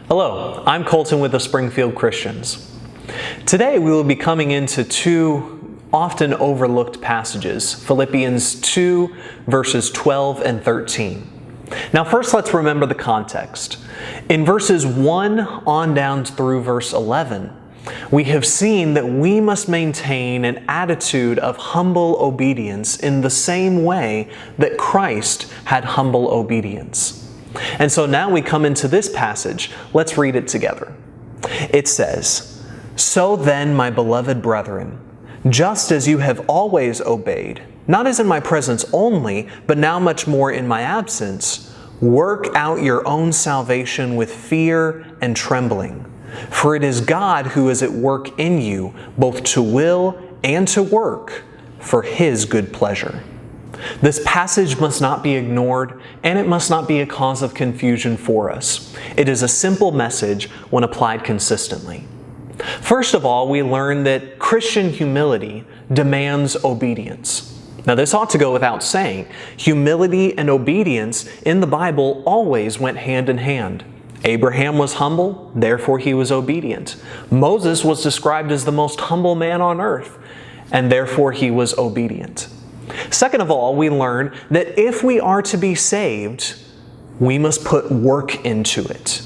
Hello, I'm Colton with the Springfield Christians. Today we will be coming into two often overlooked passages, Philippians 2 verses 12 and 13. Now first let's remember the context. In verses 1 on down through verse 11, we have seen that we must maintain an attitude of humble obedience in the same way that Christ had humble obedience. And so now we come into this passage. Let's read it together. It says, "So then, my beloved brethren, just as you have always obeyed, not as in my presence only, but now much more in my absence, work out your own salvation with fear and trembling. For it is God who is at work in you, both to will and to work for His good pleasure." This passage must not be ignored, and it must not be a cause of confusion for us. It is a simple message when applied consistently. First of all, we learn that Christian humility demands obedience. Now, this ought to go without saying. Humility and obedience in the Bible always went hand in hand. Abraham was humble, therefore he was obedient. Moses was described as the most humble man on earth, and therefore he was obedient. Second of all, we learn that if we are to be saved, we must put work into it.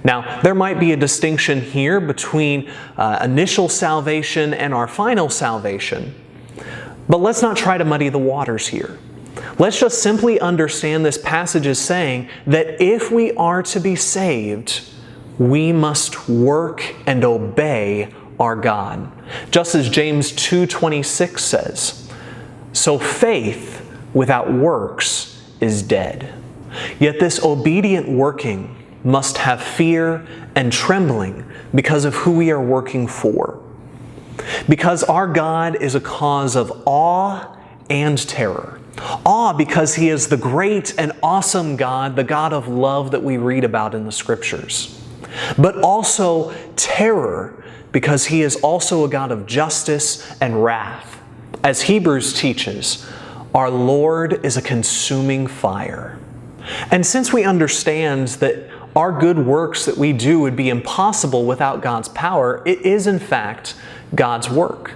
Now, there might be a distinction here between initial salvation and our final salvation, but let's not try to muddy the waters here. Let's just simply understand this passage is saying that if we are to be saved, we must work and obey our God. Just as James 2:26 says, "So faith without works is dead." Yet this obedient working must have fear and trembling because of who we are working for. Because our God is a cause of awe and terror. Awe because He is the great and awesome God, the God of love that we read about in the Scriptures. But also terror because He is also a God of justice and wrath. As Hebrews teaches, our Lord is a consuming fire. And since we understand that our good works that we do would be impossible without God's power, it is in fact God's work.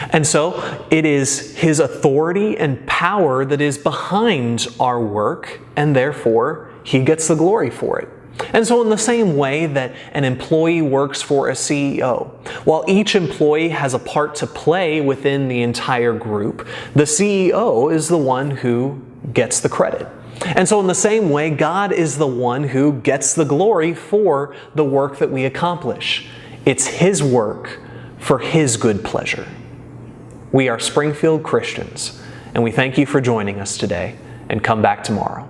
And so it is His authority and power that is behind our work, and therefore He gets the glory for it. And so in the same way that an employee works for a CEO, while each employee has a part to play within the entire group, the CEO is the one who gets the credit. And so in the same way, God is the one who gets the glory for the work that we accomplish. It's His work for His good pleasure. We are Springfield Christians, and we thank you for joining us today, and come back tomorrow.